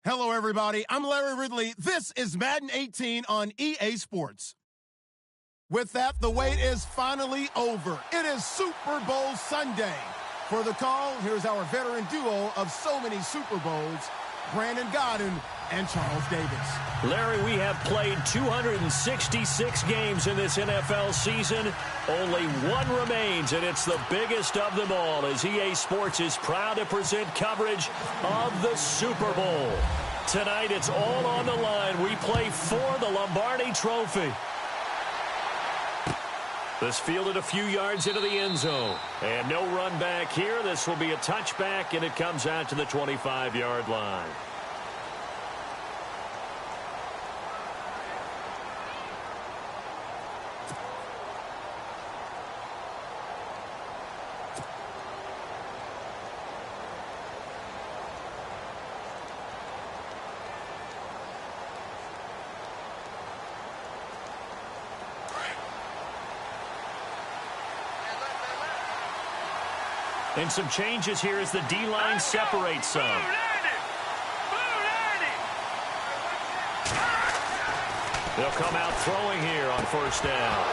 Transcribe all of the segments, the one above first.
Hello, everybody. I'm Larry Ridley. This is Madden 18 on EA Sports. With that, the wait is finally over. It is Super Bowl Sunday. For the call, here's our veteran duo of so many Super Bowls, Brandon Gaudin and Charles Davis. Larry, we have played 266 games in this NFL season. Only one remains, and it's the biggest of them all, as EA Sports is proud to present coverage of the Super Bowl. Tonight, it's all on the line. We play for the Lombardi Trophy. This fielded a few yards into the end zone. And no run back here. This will be a touchback, and it comes out to the 25-yard line. And some changes here as the D-line separates some. They'll come out throwing here on first down.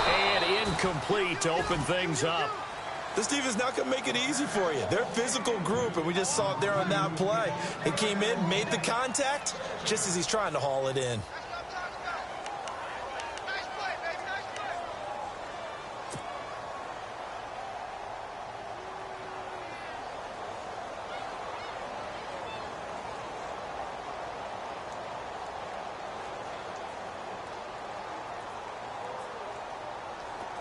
And incomplete to open things up. This defense not going to make it easy for you. They're a physical group, and we just saw it there on that play. He came in, made the contact, just as he's trying to haul it in.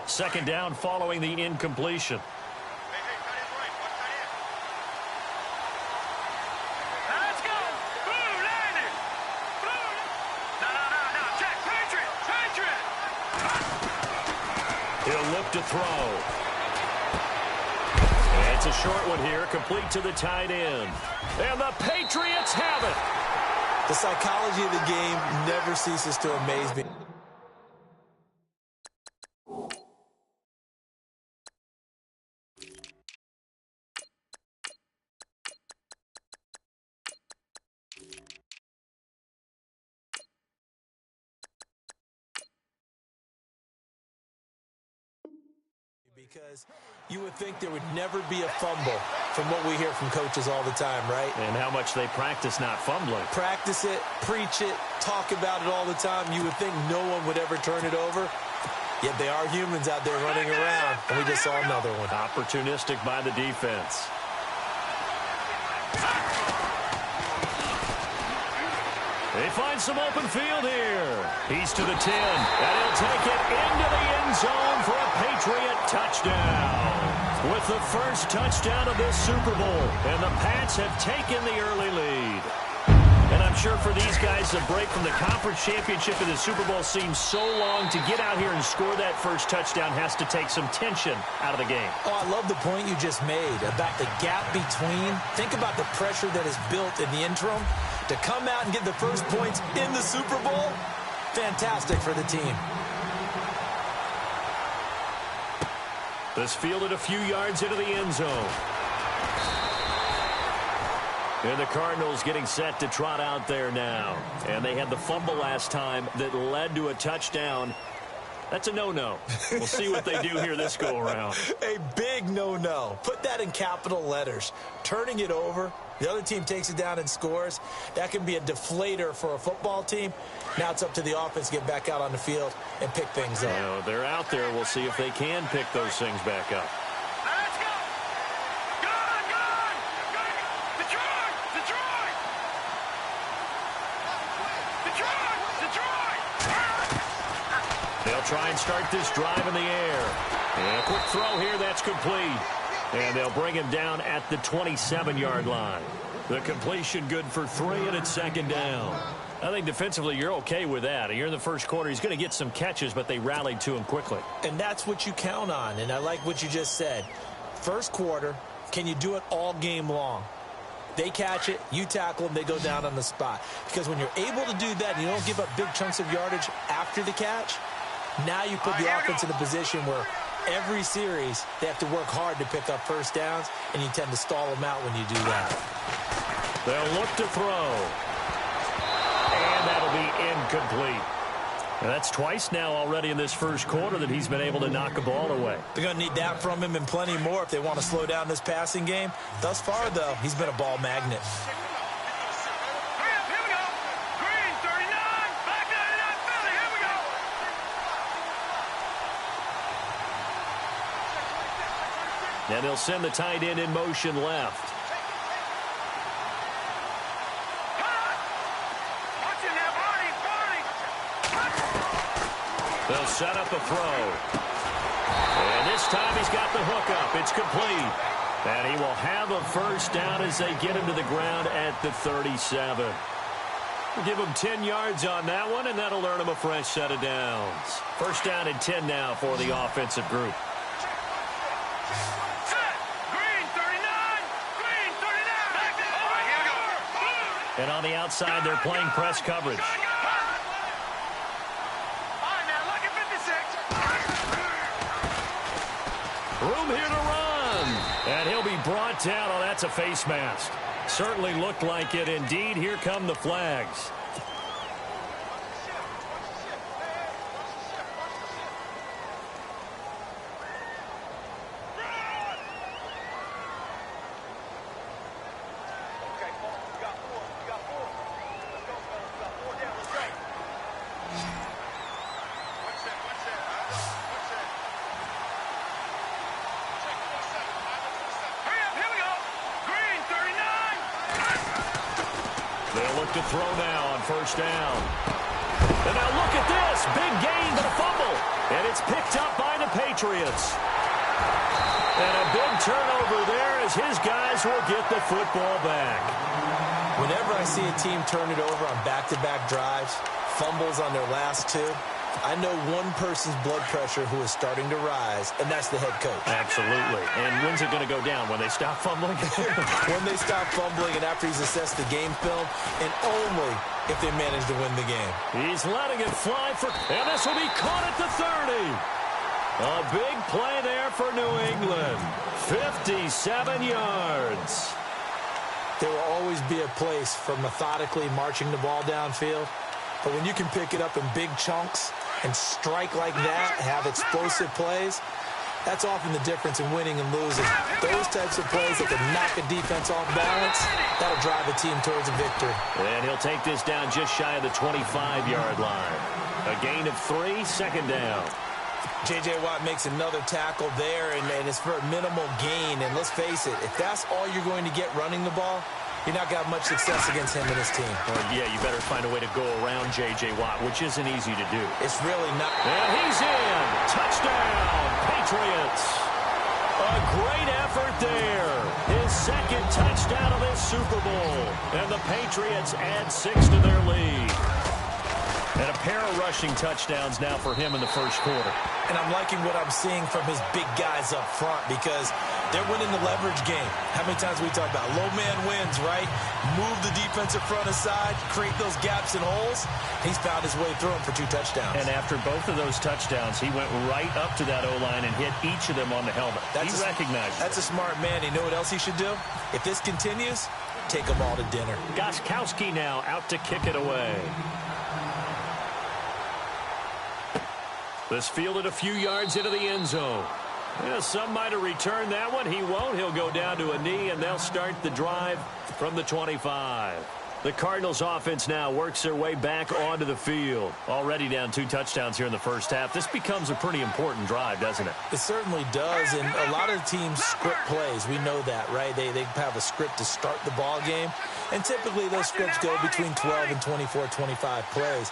Second down following the incompletion. Let's go. Boom, landed. Boom. No. Check. Patriot. He'll look to throw. And it's a short one here, complete to the tight end. And the Patriots have it. The psychology of the game never ceases to amaze me. Because you would think there would never be a fumble from what we hear from coaches all the time, right? And how much they practice not fumbling. Practice it, preach it, talk about it all the time. You would think no one would ever turn it over. Yet they are humans out there running around, and we just saw another one. Opportunistic by the defense. They find some open field here. He's to the 10, and he'll take it into the end zone for a Patriot touchdown. With the first touchdown of this Super Bowl, and the Pats have taken the early lead. And I'm sure for these guys, the break from the conference championship to the Super Bowl seems so long. To get out here and score that first touchdown has to take some tension out of the game. Oh, I love the point you just made about the gap between. Think about the pressure that is built in the interim. To come out and get the first points in the Super Bowl, fantastic for the team. This fielded a few yards into the end zone. And the Cardinals getting set to trot out there now. And they had the fumble last time that led to a touchdown. That's a no-no. We'll see what they do here this go-around. A big no-no. Put that in capital letters. Turning it over, the other team takes it down and scores. That can be a deflator for a football team. Now it's up to the offense to get back out on the field and pick things up. You know, they're out there. We'll see if they can pick those things back up. Let's go. Gone. Detroit. They'll try and start this drive in the air. And a quick throw here, that's complete. And they'll bring him down at the 27-yard line. The completion good for 3, and it's second down. I think defensively you're okay with that. Here in the first quarter, he's going to get some catches, but they rallied to him quickly. And that's what you count on, and I like what you just said. First quarter, can you do it all game long? They catch it, you tackle them, they go down on the spot. Because when you're able to do that and you don't give up big chunks of yardage after the catch, now you put the offense in a position where every series they have to work hard to pick up first downs, and you tend to stall them out when you do that. They'll look to throw. And that'll be incomplete. And that's twice now already in this first quarter that he's been able to knock a ball away. They're going to need that from him and plenty more if they want to slow down this passing game. Thus far, though, he's been a ball magnet. Hurry up, here we go. Green, 39. Back 99, Philly, here we go. And they'll send the tight end in motion left. Watching that body. They'll set up a throw. And this time he's got the hookup. It's complete. And he will have a first down as they get him to the ground at the 37. We'll give him 10 yards on that one, and that'll earn him a fresh set of downs. First down and 10 now for the offensive group. Set. Green, 39. Green, 39. Back there. All right, here we go. And on the outside, they're playing press coverage. All right, now, look at 56. Room here to run. And he'll be brought down. Oh, that's a face mask. Certainly looked like it. Indeed, here come the flags. To throw now on first down. And now look at this. Big gain, but a fumble. And it's picked up by the Patriots. And a big turnover there as his guys will get the football back. Whenever I see a team turn it over on back-to-back drives, fumbles on their last two, I know one person's blood pressure who is starting to rise, and that's the head coach. Absolutely. And when's it going to go down? When they stop fumbling? When they stop fumbling and after he's assessed the game film, and only if they manage to win the game. He's letting it fly for, and this will be caught at the 30. A big play there for New England. 57 yards. There will always be a place for methodically marching the ball downfield. But when you can pick it up in big chunks and strike like that, have explosive plays, that's often the difference in winning and losing. Those types of plays that can knock a defense off balance, that'll drive a team towards a victory. And he'll take this down just shy of the 25-yard line. A gain of 3, second down. J.J. Watt makes another tackle there, and it's for a minimal gain. And let's face it, if that's all you're going to get running the ball, you're not going to have much success against him and his team. Well, yeah, you better find a way to go around J.J. Watt, which isn't easy to do. It's really not. And he's in. Touchdown, Patriots. A great effort there. His second touchdown of this Super Bowl. And the Patriots add 6 to their lead. And a pair of rushing touchdowns now for him in the first quarter. And I'm liking what I'm seeing from his big guys up front because they're winning the leverage game. How many times we talk about low man wins, right? Move the defensive front aside, create those gaps and holes. He's found his way through them for 2 touchdowns. And after both of those touchdowns, he went right up to that O-line and hit each of them on the helmet. He recognized it. That's a smart man. You know what else he should do? If this continues, take them all to dinner. Gostkowski now out to kick it away. This fielded a few yards into the end zone. Yeah, some might have returned that one. He won't. He'll go down to a knee, and they'll start the drive from the 25. The Cardinals offense now works their way back onto the field. Already down 2 touchdowns here in the first half. This becomes a pretty important drive, doesn't it? It certainly does, and a lot of teams script plays. We know that, right? They have a script to start the ball game, and typically those scripts go between 12 and 24, 25 plays.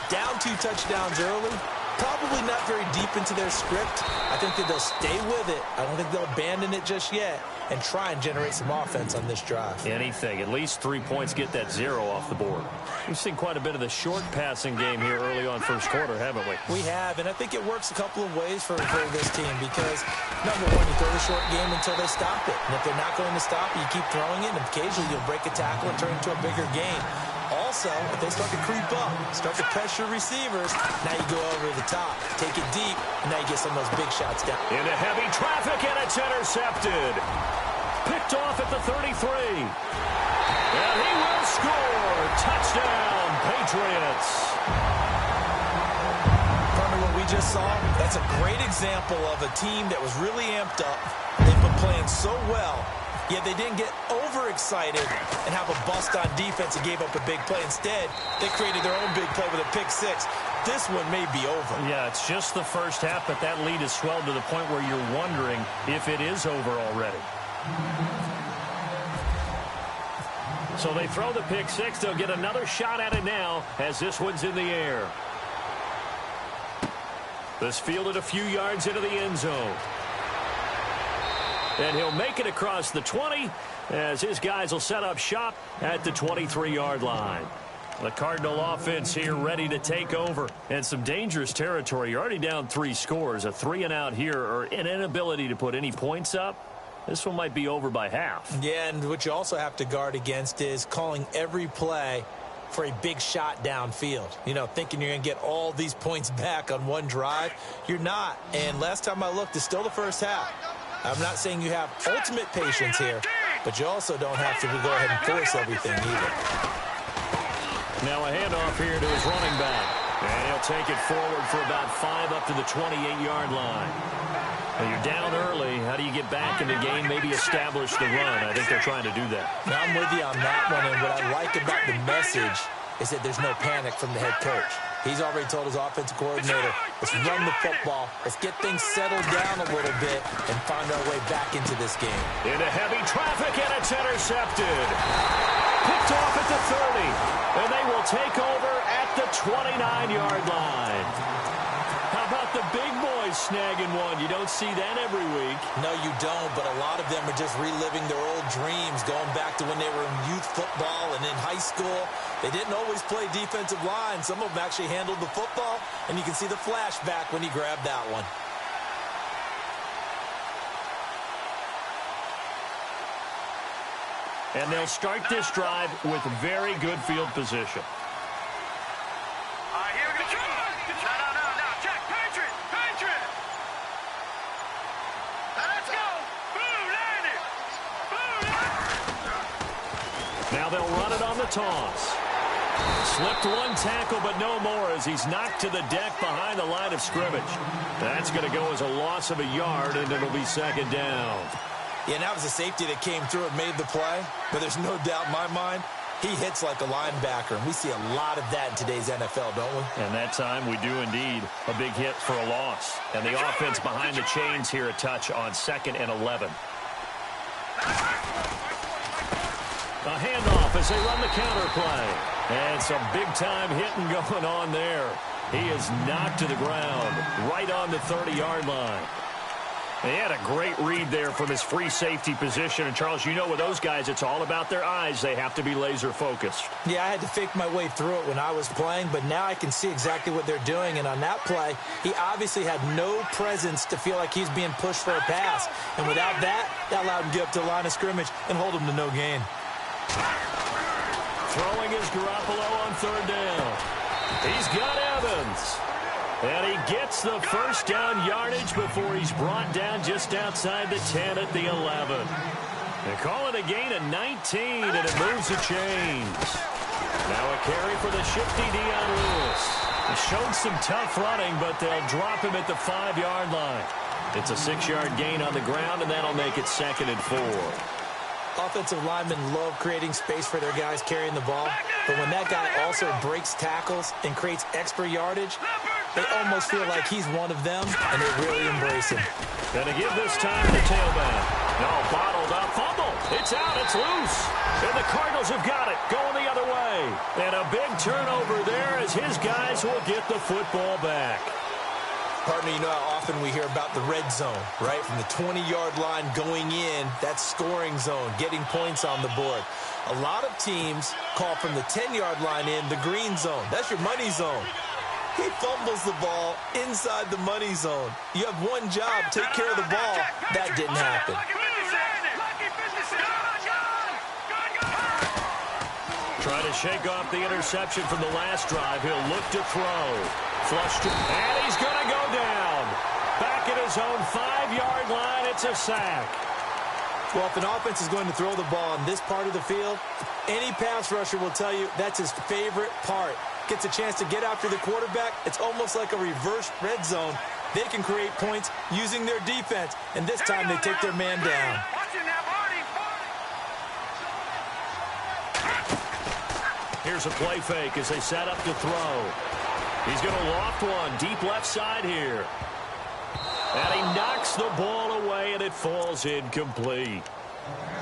Down 2 touchdowns early, probably not very deep into their script. I think that they'll stay with it. I don't think they'll abandon it just yet and try and generate some offense on this drive. Anything. At least 3 points, get that 0 off the board. We've seen quite a bit of the short passing game here early on first quarter, haven't we? We have, and I think it works a couple of ways for this team because, number one, you throw the short game until they stop it. And if they're not going to stop it, you keep throwing it, and occasionally you'll break a tackle and turn it into a bigger gain. Also, if they start to creep up, start to pressure receivers, now you go over the top, take it deep, and now you get some of those big shots down. Into heavy traffic, and it's intercepted. Picked off at the 33. And he will score. Touchdown, Patriots. From what we just saw, that's a great example of a team that was really amped up. They've been playing so well, yet they didn't get overexcited and have a bust on defense and gave up a big play. Instead, they created their own big play with a pick six. This one may be over. Yeah, it's just the first half, but that lead has swelled to the point where you're wondering if it is over already. So they throw the pick six. They'll get another shot at it now as this one's in the air. This fielded a few yards into the end zone. And he'll make it across the 20 as his guys will set up shop at the 23-yard line. The Cardinal offense here ready to take over. And some dangerous territory. You're already down 3 scores. A 3-and-out here or an inability to put any points up. This one might be over by half. Yeah, and what you also have to guard against is calling every play for a big shot downfield. You know, thinking you're going to get all these points back on one drive. You're not. And last time I looked, it's still the first half. I'm not saying you have ultimate patience here, but you also don't have to go ahead and force everything either. Now a handoff here to his running back. And he'll take it forward for about 5 up to the 28-yard line. Now you're down early. How do you get back in the game? Maybe establish the run. I think they're trying to do that. Now I'm with you on that one, and what I like about the message is that there's no panic from the head coach. He's already told his offensive coordinator, let's run the football, let's get things settled down a little bit, and find our way back into this game. Into heavy traffic, and it's intercepted. Picked off at the 30, and they will take over at the 29-yard line. How about the big boys snagging one? You don't see that every week. No, you don't, but a lot of them are just reliving their old dreams, going back to when they were in youth football and in high school. They didn't always play defensive line. Some of them actually handled the football, and you can see the flashback when he grabbed that one. And they'll start this drive with very good field position. Here we go. No. Check. Patriot. Let's go. Boom, landed. Now they'll run it on the toss. Slipped one tackle, but no more as he's knocked to the deck behind the line of scrimmage. That's going to go as a loss of a yard, and it'll be second down. Yeah, and that was a safety that came through and made the play, but there's no doubt in my mind, he hits like a linebacker, and we see a lot of that in today's NFL, don't we? And that time we do indeed. A big hit for a loss. And the offense behind the chains here a touch on 2nd and 11. A handoff as they run the counter play. And some big-time hitting going on there. He is knocked to the ground right on the 30-yard line. He had a great read there from his free safety position. And, Charles, you know with those guys, it's all about their eyes. They have to be laser-focused. Yeah, I had to fake my way through it when I was playing, but now I can see exactly what they're doing. And on that play, he obviously had no presence to feel like he's being pushed for a pass. And without that, that allowed him to get up to the line of scrimmage and hold him to no gain. Throwing is Garoppolo on 3rd down. He's got Evans. And he gets the first down yardage before he's brought down just outside the 10 at the 11. They call it a gain of 19, and it moves the chains. Now a carry for the shifty Dion Lewis. He's shown some tough running, but they'll drop him at the 5-yard line. It's a 6-yard gain on the ground, and that'll make it 2nd and 4. Offensive linemen love creating space for their guys carrying the ball, but when that guy also breaks tackles and creates extra yardage, they almost feel like he's one of them, and they really embrace him. Gonna give this time to the tailback. No, bottled up, fumble. It's out, it's loose. And the Cardinals have got it, going the other way. And a big turnover there as his guys will get the football back. Partner, you know how often we hear about the red zone, right? From the 20-yard line going in, that's scoring zone, getting points on the board. A lot of teams call from the 10-yard line in the green zone. That's your money zone. He fumbles the ball inside the money zone. You have one job, take care of the ball. That didn't happen. Try to shake off the interception from the last drive. He'll look to throw. Flushed, and he's going to go down. Back at his own 5-yard line, it's a sack. Well, if an offense is going to throw the ball in this part of the field, any pass rusher will tell you that's his favorite part. Gets a chance to get after the quarterback. It's almost like a reverse red zone. They can create points using their defense, and this time they take their man down. Here's a play fake as they set up to throw. He's going to loft one deep left side here. And he knocks the ball away, and it falls incomplete.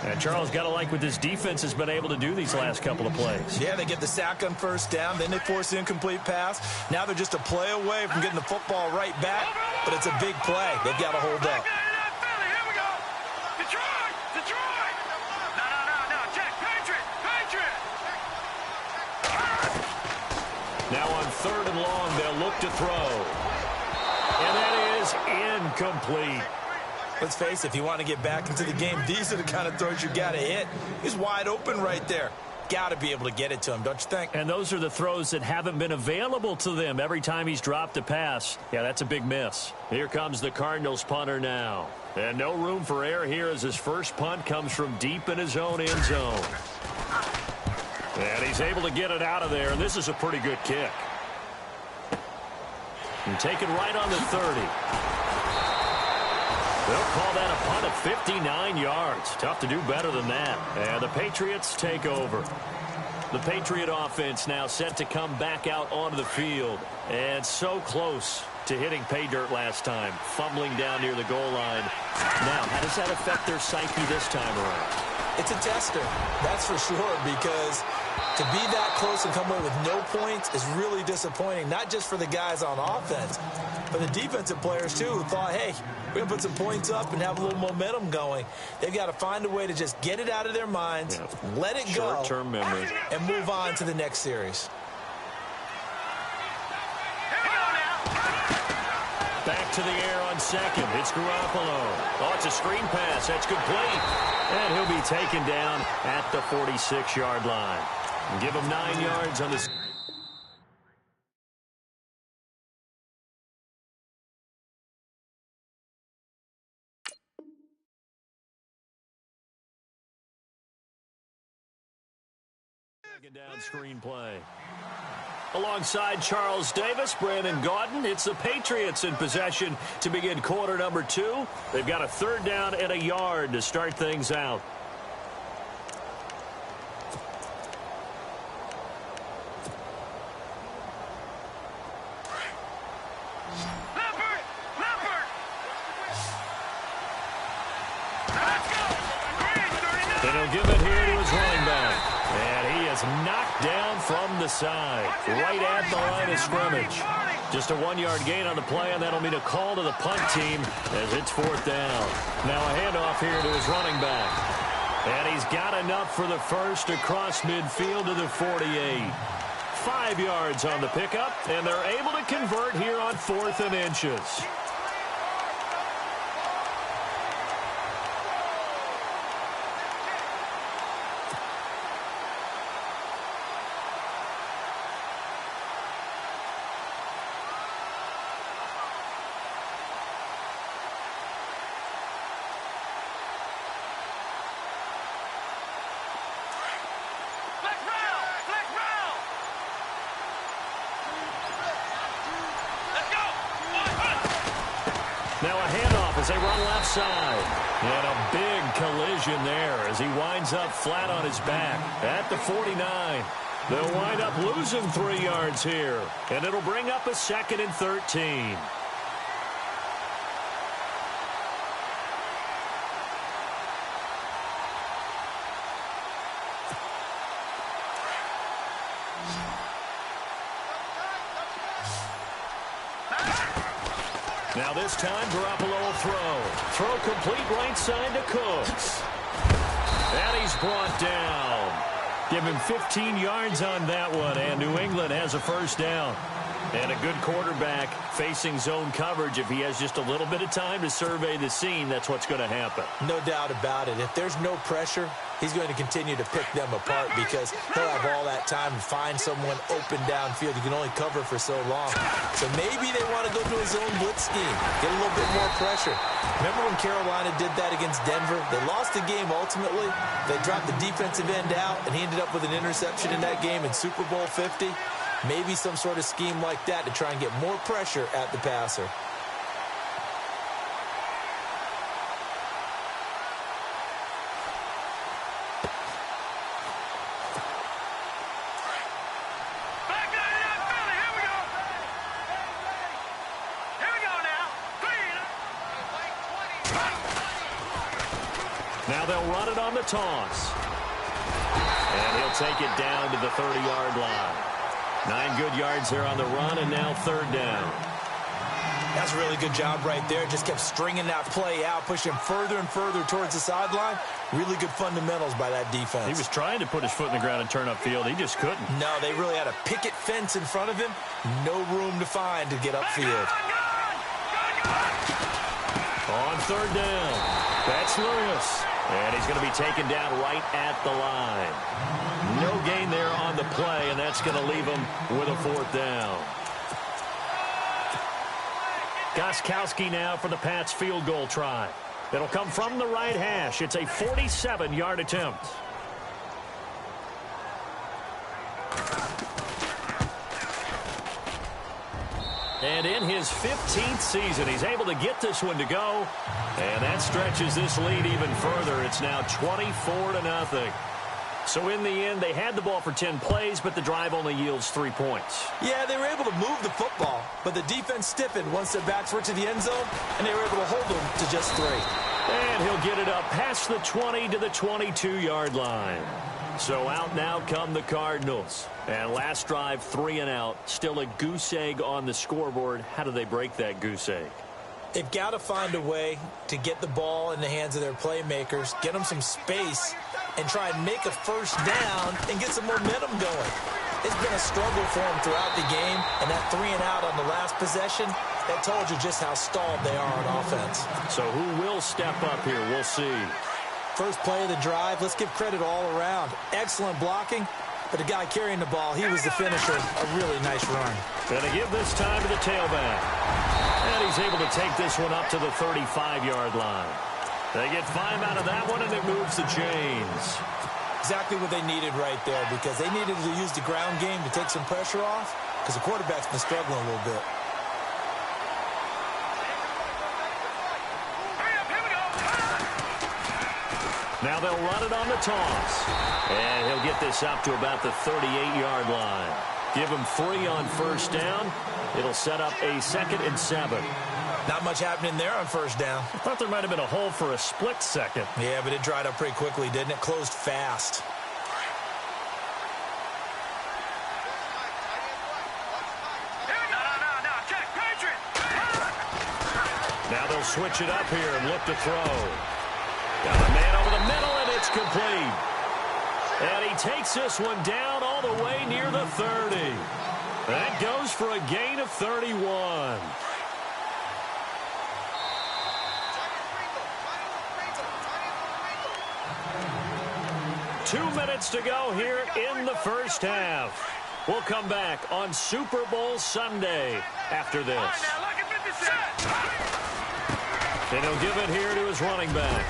And Charles, got to like what this defense has been able to do these last couple of plays. Yeah, they get the sack on first down, then they force the incomplete pass. Now they're just a play away from getting the football right back, but it's a big play. They've got to hold up. Here we go. Detroit. No. Check. Patriot. Now on 3rd and long, they'll look to throw. And that is incomplete. Let's face it, if you want to get back into the game, these are the kind of throws you got to hit. He's wide open right there. Got to be able to get it to him, don't you think? And those are the throws that haven't been available to them every time he's dropped a pass. Yeah, that's a big miss. Here comes the Cardinals punter now. And no room for error here as his first punt comes from deep in his own end zone. And he's able to get it out of there, and this is a pretty good kick. And taken right on the 30. They'll call that a punt of 59 yards. Tough to do better than that. And the Patriots take over. The Patriot offense now set to come back out onto the field. And so close to hitting pay dirt last time. Fumbling down near the goal line. Now, how does that affect their psyche this time around? It's a tester, that's for sure, because to be that close and come away with no points is really disappointing, not just for the guys on offense, but the defensive players, too, who thought, hey, we're going to put some points up and have a little momentum going. They've got to find a way to just get it out of their minds, let it go, short-term memory, and move on to the next series. Back to the air on second. It's Garoppolo. Oh, it's a screen pass. That's complete. And he'll be taken down at the 46-yard line. And give him 9 yards on the... Second down screenplay. Alongside Charles Davis, Brandon Gaudin, it's the Patriots in possession to begin quarter number 2. They've got a 3rd down and a yard to start things out. And he'll give it here to his running back. And he is knocked down from the side, right at the line of scrimmage. Just a 1-yard gain on the play, and that'll mean a call to the punt team as it's 4th down. Now a handoff here to his running back. And he's got enough for the first across midfield to the 48. 5 yards on the pickup, and they're able to convert here on 4th and inches. Now a handoff as they run left side. And a big collision there as he winds up flat on his back at the 49. They'll wind up losing 3 yards here. And it'll bring up a 2nd and 13. Now this time, Garoppolo will throw. Throw complete right side to Cooks. And he's brought down. Give him 15 yards on that one, and New England has a 1st down. And a good quarterback facing zone coverage, if he has just a little bit of time to survey the scene, that's what's going to happen. No doubt about it. If there's no pressure, he's going to continue to pick them apart because he'll have all that time to find someone open downfield. You can only cover for so long. So maybe they want to go to a zone blitz scheme, get a little bit more pressure. Remember when Carolina did that against Denver? They lost the game ultimately. They dropped the defensive end out, and he ended up with an interception in that game in Super Bowl 50. Maybe some sort of scheme like that to try and get more pressure at the passer. Back to the Philly. Here we go. Here we go now. Now they'll run it on the toss. And he'll take it down to the 30-yard line. 9 good yards there on the run, and now 3rd down. That's a really good job right there. Just kept stringing that play out, pushing further and further towards the sideline. Really good fundamentals by that defense. He was trying to put his foot in the ground and turn upfield. He just couldn't. No, they really had a picket fence in front of him. No room to find to get upfield. On 3rd down, that's Lewis. And he's going to be taken down right at the line. No gain there on the play, and that's going to leave him with a 4th down. Gostkowski now for the Pats field goal try. It'll come from the right hash. It's a 47-yard attempt. And in his 15th season, he's able to get this one to go. And that stretches this lead even further. It's now 24-0. So in the end, they had the ball for 10 plays, but the drive only yields 3 points. Yeah, they were able to move the football, but the defense stiffened once their backs were to the end zone, and they were able to hold them to just 3. And he'll get it up past the 20 to the 22-yard line. So out now come the Cardinals. And last drive, 3 and out. Still a goose egg on the scoreboard. How do they break that goose egg? They've got to find a way to get the ball in the hands of their playmakers, get them some space, and try and make a 1st down and get some momentum going. It's been a struggle for them throughout the game, and that 3 and out on the last possession, that told you just how stalled they are on offense. So who will step up here? We'll see. First play of the drive, let's give credit all around. Excellent blocking, but the guy carrying the ball, he was the finisher. A really nice run. Gonna give this time to the tailback. And he's able to take this one up to the 35-yard line. They get 5 out of that one, and it moves the chains. Exactly what they needed right there, because they needed to use the ground game to take some pressure off, because the quarterback's been struggling a little bit. Now they'll run it on the toss. And he'll get this up to about the 38-yard line. Give him 3 on 1st down. It'll set up a 2nd and 7. Not much happening there on 1st down. I thought there might have been a hole for a split second. Yeah, but it dried up pretty quickly, didn't it? Closed fast. Now they'll switch it up here and look to throw. Got a man over the middle, and it's complete. And he takes this one down all the way near the 30. That goes for a gain of 31. Two minutes to go here in the 1st half. We'll come back on Super Bowl Sunday after this. And he'll give it here to his running back.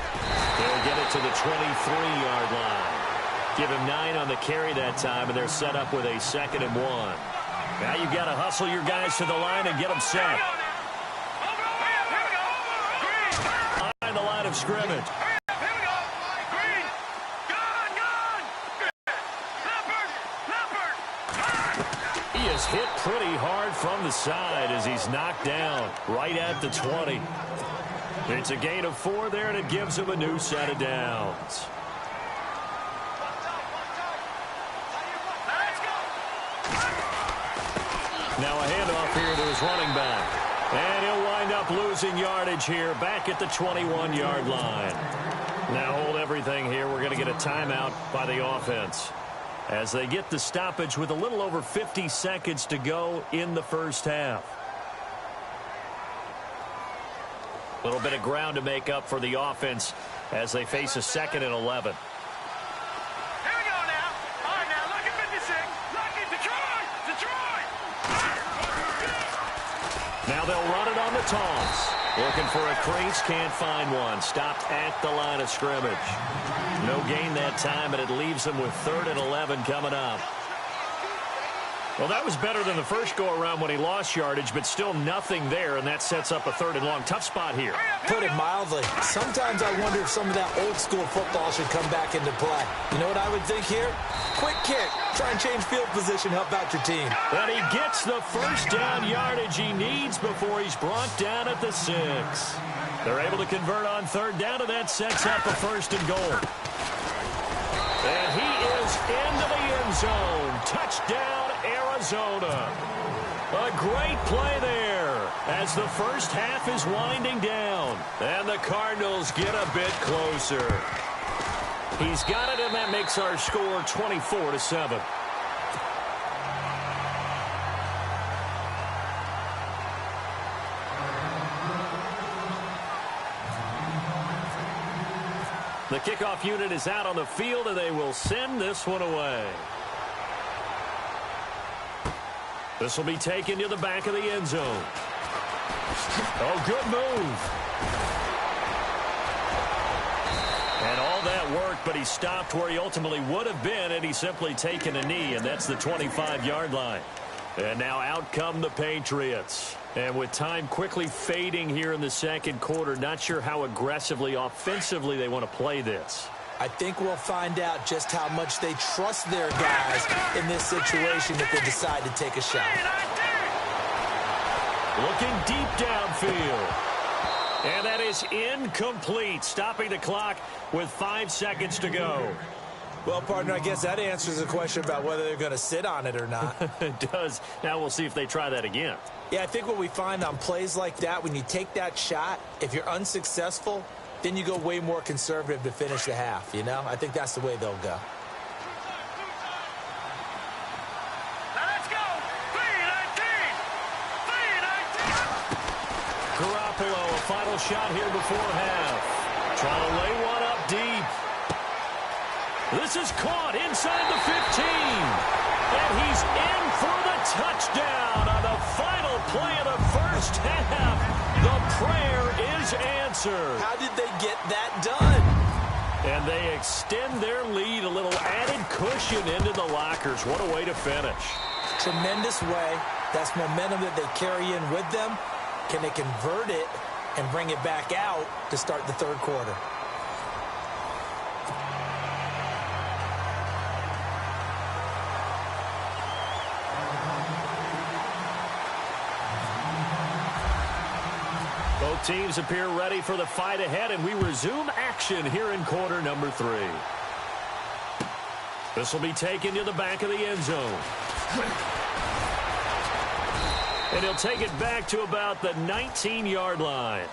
He'll get it to the 23-yard line. Give him 9 on the carry that time, and they're set up with a 2nd and 1. Now you've got to hustle your guys to the line and get them set. On the line of scrimmage. He is hit pretty hard from the side as he's knocked down right at the 20. It's a gain of 4 there, and it gives him a new set of downs. Now a handoff here to his running back. And he'll wind up losing yardage here back at the 21-yard line. Now hold everything here. We're going to get a timeout by the offense. as they get the stoppage with a little over 50 seconds to go in the first half. A little bit of ground to make up for the offense as they face a 2nd and 11. Here we go now. All right, now, look at 56. Look at Detroit. Now they'll run it on the toss. Looking for a crease, can't find one. Stopped at the line of scrimmage. No gain that time, and it leaves them with 3rd and 11 coming up. Well, that was better than the first go-around when he lost yardage, but still nothing there, and that sets up a 3rd and long. Tough spot here. Put it mildly. Sometimes I wonder if some of that old-school football should come back into play. You know what I would think here? Quick kick. Try and change field position, help out your team. And he gets the first down yardage he needs before he's brought down at the 6. They're able to convert on 3rd down, and that sets up a 1st and goal. And he is into the end zone. Touchdown, Arizona. A great play there as the first half is winding down. And the Cardinals get a bit closer. He's got it, and that makes our score 24-7. The kickoff unit is out on the field, and they will send this one away. This will be taken to the back of the end zone. Oh, good move. And all that work, but he stopped where he ultimately would have been, and he's simply taken a knee, and that's the 25-yard line. And now out come the Patriots. And with time quickly fading here in the second quarter, not sure how aggressively, offensively they want to play this. I think we'll find out just how much they trust their guys in this situation if they decide to take a shot. Looking deep downfield. And that is incomplete, stopping the clock with 5 seconds to go. Well, partner, I guess that answers the question about whether they're going to sit on it or not. It does. Now we'll see if they try that again. Yeah, I think what we find on plays like that, when you take that shot, if you're unsuccessful, then you go way more conservative to finish the half, you know? I think that's the way they'll go. Now let's go. 3-19. Garoppolo, a final shot here before half. Trying to lay one up deep. This is caught inside the 15. And he's in for the touchdown on the final play of the first half. The prayer is answered. How did they get that done? And they extend their lead, a little added cushion into the lockers. What a way to finish. Tremendous way. That's momentum that they carry in with them. Can they convert it and bring it back out to start the third quarter? Both teams appear ready for the fight ahead, and we resume action here in quarter number 3. This will be taken to the back of the end zone. And he'll take it back to about the 19-yard line.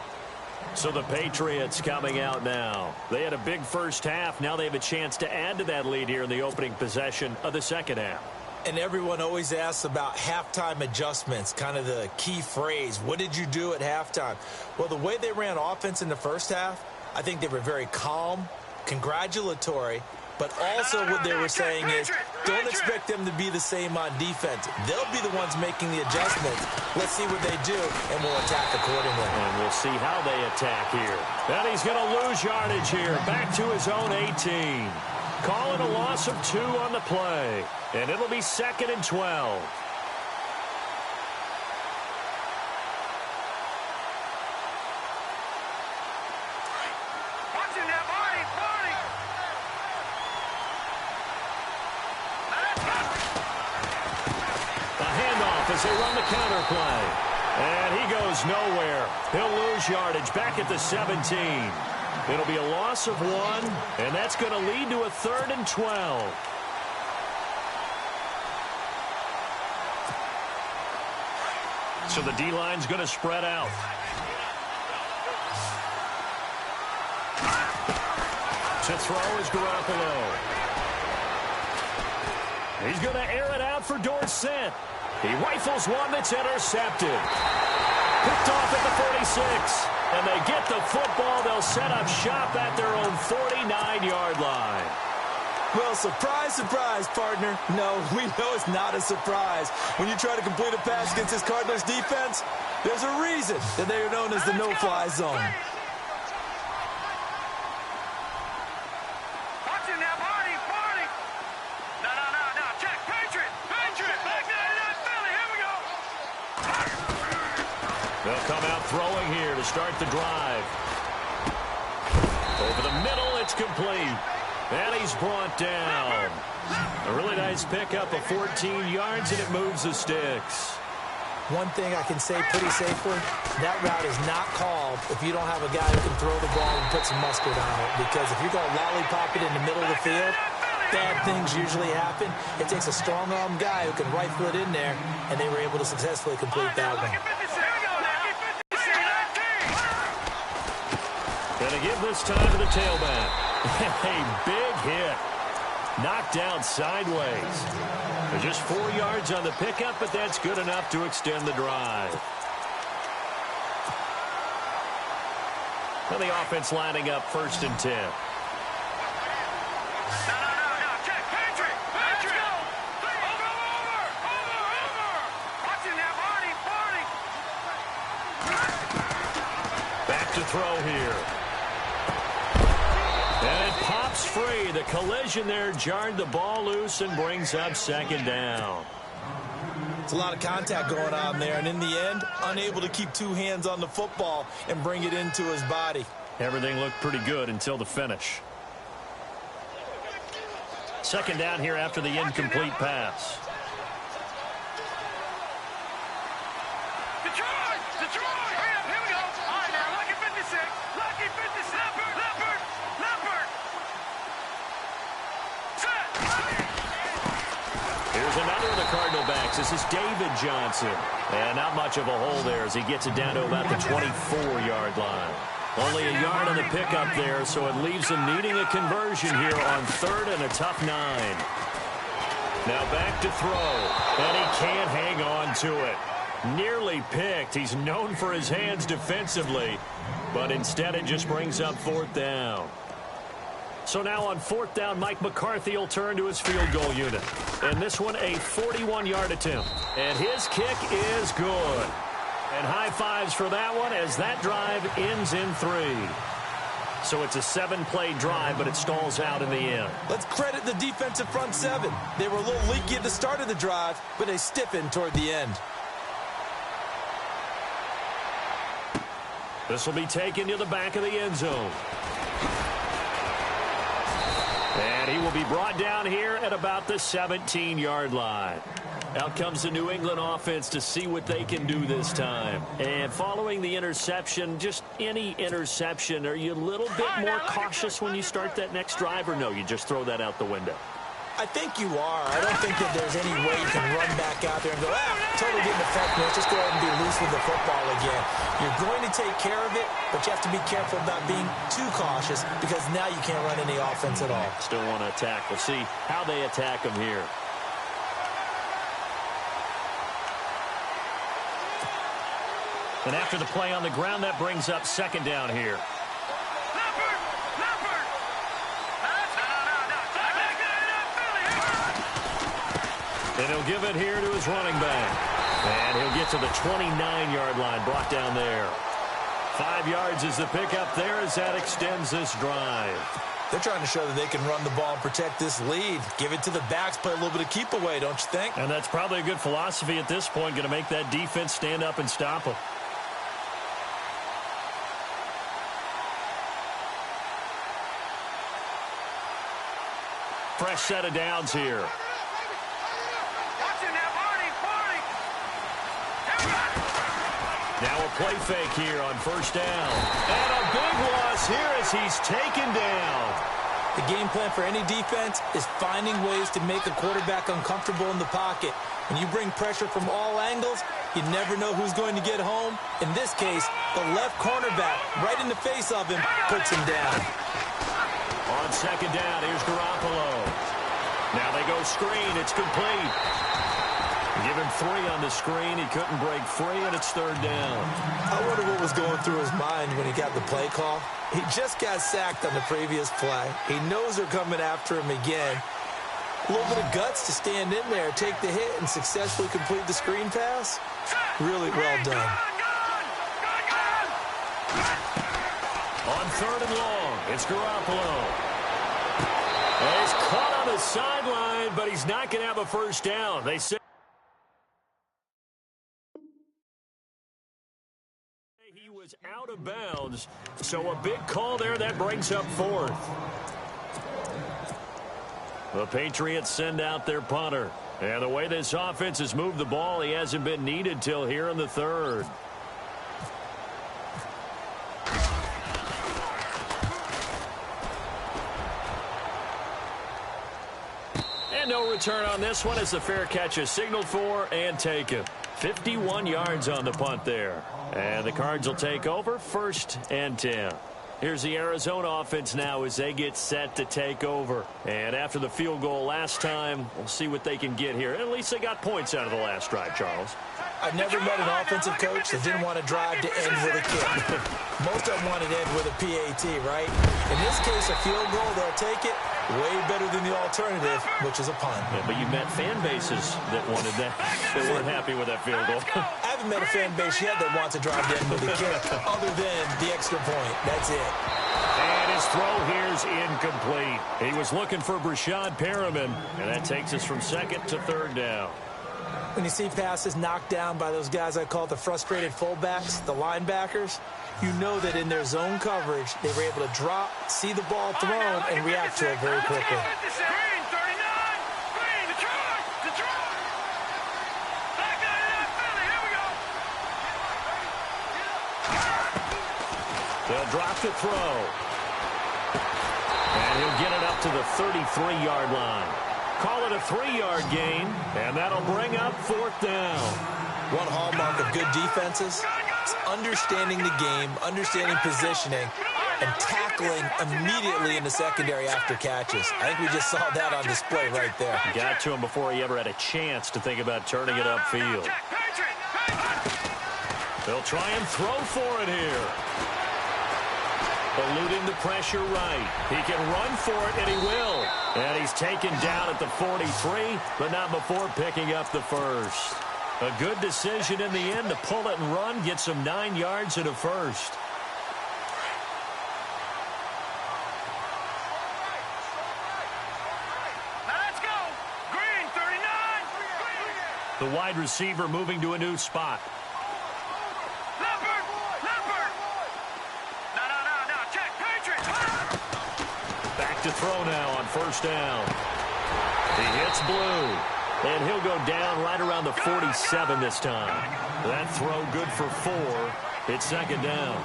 So the Patriots coming out now. They had a big first half. Now they have a chance to add to that lead here in the opening possession of the second half. And everyone always asks about halftime adjustments, kind of the key phrase. What did you do at halftime? Well, the way they ran offense in the first half, I think they were very calm, congratulatory, but also what they were saying is don't expect them to be the same on defense. They'll be the ones making the adjustments. Let's see what they do, and we'll attack accordingly. And we'll see how they attack here. And he's going to lose yardage here, back to his own 18. Calling a loss of 2 on the play. And it'll be 2nd and 12. Watching that body. A handoff as they run the counter play. And he goes nowhere. He'll lose yardage back at the 17. It'll be a loss of 1, and that's going to lead to a 3rd and 12. So the D-line's going to spread out. To throw is Garoppolo. He's going to air it out for Dorsett. He rifles one that's intercepted. Picked off at the 46. And they get the football. They'll set up shop at their own 49-yard line. Well, surprise, surprise, partner. No, we know it's not a surprise. When you try to complete a pass against this Cardinals defense, there's a reason that they are known as the no-fly zone. Watching that body, party. No. Check. Patriot. Back there, Philly. Here we go. They'll come out throwing here to start the drive. Over the middle, it's complete. And he's brought down. A really nice pickup of 14 yards, and it moves the sticks. One thing I can say pretty safely, that route is not called if you don't have a guy who can throw the ball and put some mustard on it. Because if you're going to lollipop it in the middle of the field, bad things usually happen. It takes a strong-arm guy who can rifle it in there, and they were able to successfully complete that one. Gonna give this time to the tailback. A big hit. Knocked down sideways. There's just 4 yards on the pickup, but that's good enough to extend the drive. And the offense lining up 1st and 10. No. Check. Patriot. Let's go. Over. Watching that body, party. Back to throw here. And it pops free. The collision there jarred the ball loose and brings up 2nd down. It's a lot of contact going on there, and in the end, unable to keep 2 hands on the football and bring it into his body. Everything looked pretty good until the finish. 2nd down here after the incomplete pass. Detroit. Here we go. All right, now, Lucky 56. Leopard. Here's another of the Cardinal backs. This is David Johnson. And not much of a hole there as he gets it down to about the 24-yard line. Only a yard on the pickup there, so it leaves him needing a conversion here on 3rd and a tough 9. Now back to throw, and he can't hang on to it. Nearly picked. He's known for his hands defensively, but instead it just brings up 4th down. So now on 4th down, Mike McCarthy will turn to his field goal unit. And this one, a 41-yard attempt. And his kick is good. And high fives for that one as that drive ends in 3. So it's a 7-play drive, but it stalls out in the end. Let's credit the defensive front 7. They were a little leaky at the start of the drive, but they stiffened toward the end. This will be taken to the back of the end zone. And he will be brought down here at about the 17-yard line. Out comes the New England offense to see what they can do this time. And following the interception, just any interception, are you a little bit more cautious when you start that next drive, or no, you just throw that out the window? I think you are. I don't think that there's any way you can run back out there and go, totally getting affected. Let's just go ahead and be loose with the football again. You're going to take care of it, but you have to be careful about being too cautious because now you can't run any offense at all. Still want to attack. We'll see how they attack him here. And after the play on the ground, that brings up 2nd down here. And he'll give it here to his running back. And he'll get to the 29-yard line, brought down there. 5 yards is the pickup there as that extends this drive. They're trying to show that they can run the ball and protect this lead. Give it to the backs, play a little bit of keep away, don't you think? And that's probably a good philosophy at this point, going to make that defense stand up and stop them. Fresh set of downs here. Now a play fake here on 1st down. And a big loss here as he's taken down. The game plan for any defense is finding ways to make the quarterback uncomfortable in the pocket. When you bring pressure from all angles, you never know who's going to get home. In this case, the left cornerback, right in the face of him, puts him down. On 2nd down, here's Garoppolo. Now they go screen. It's complete. Give him 3 on the screen. He couldn't break free, and it's 3rd down. I wonder what was going through his mind when he got the play call. He just got sacked on the previous play. He knows they're coming after him again. A little bit of guts to stand in there, take the hit, and successfully complete the screen pass. Really well done. On 3rd and long, it's Garoppolo. And he's caught on the sideline, but he's not going to have a first down. They say he was out of bounds, so a big call there that brings up 4th. The Patriots send out their punter. And the way this offense has moved the ball, he hasn't been needed till here in the 3rd. And no return on this one as the fair catch is signaled for and taken. 51 yards on the punt there. And the Cards will take over 1st and 10. Here's the Arizona offense now as they get set to take over. And after the field goal last time, we'll see what they can get here. At least they got points out of the last drive, Charles. I've never met an offensive coach that didn't want to drive to end with a kick. Most of them wanted to end with a PAT, right? In this case, a field goal, they'll take it. Way better than the alternative, which is a punt. Yeah, but you met fan bases that wanted that. They weren't happy with that field goal. I haven't met a fan base yet that wants to drive to end with a kick, other than the extra point. That's it. And his throw here's incomplete. He was looking for Brashad Perriman, and that takes us from 2nd to 3rd down. When you see passes knocked down by those guys I call the frustrated fullbacks, the linebackers, you know that in their zone coverage, they were able to drop, see the ball thrown, and react to it very quickly. Green, 39. Green, Detroit. Back there in Philly. Here we go. They'll drop the throw. And he'll get it up to the 33-yard line. Call it a 3-yard gain, and that'll bring up 4th down. One hallmark of good defenses is understanding the game, understanding positioning, and tackling immediately in the secondary after catches. I think we just saw that on display right there. Got to him before he ever had a chance to think about turning it upfield. They'll try and throw for it here. Eluding the pressure right. He can run for it, and he will. And he's taken down at the 43, but not before picking up the 1st. A good decision in the end to pull it and run, get some 9 yards and a 1st. Let's go. Green, 39. The wide receiver moving to a new spot. Leopard. No. Check. Patriots. Back to throw now on 1st down. He hits Blue. And he'll go down right around the 47 this time. That throw good for 4. It's 2nd down.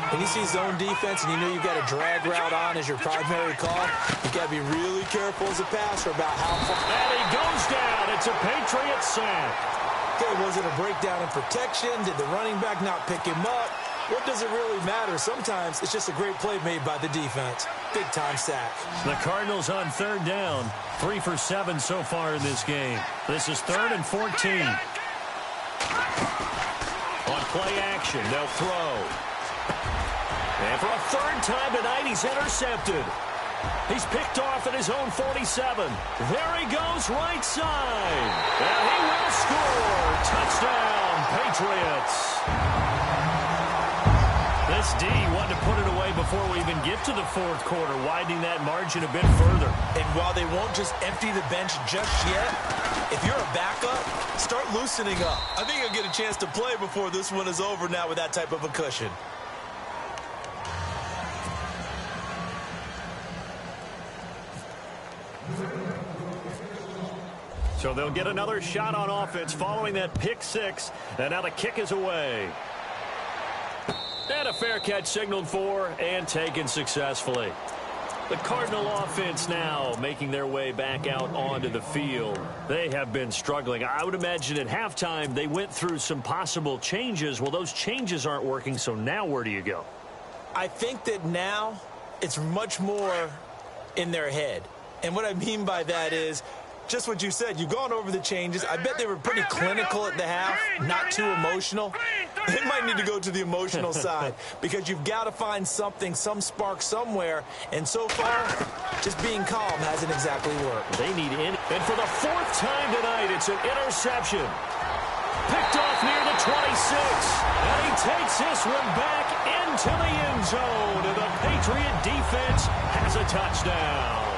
When you see zone defense and you know you've got a drag route on as your primary call, you've got to be really careful as a passer about how far. And he goes down. It's a Patriot sack. Okay, was it a breakdown in protection? Did the running back not pick him up? What does it really matter? Sometimes it's just a great play made by the defense. Big-time sack. The Cardinals on 3rd down. 3 for 7 so far in this game. This is 3rd and 14. On play action, they'll throw. And for a 3rd time tonight, he's intercepted. He's picked off at his own 47. There he goes, right side. And he will score. Touchdown, Patriots. This D wanted to put it away before we even get to the 4th quarter, widening that margin a bit further. And while they won't just empty the bench just yet, if you're a backup, start loosening up. I think you'll get a chance to play before this one is over now with that type of a cushion. So they'll get another shot on offense following that pick 6, and now the kick is away. And a fair catch signaled for and taken successfully. The Cardinal offense now making their way back out onto the field. They have been struggling. I would imagine at halftime they went through some possible changes. Well, those changes aren't working, so now where do you go? I think that now it's much more in their head. And what I mean by that is just what you said. You've gone over the changes. I bet they were pretty clinical at the half, not too emotional. They might need to go to the emotional side because you've got to find something, some spark somewhere. And so far, just being calm hasn't exactly worked. They need in. And for the fourth time tonight, it's an interception. Picked off near the 26. And he takes this one back into the end zone. And the Patriot defense has a touchdown.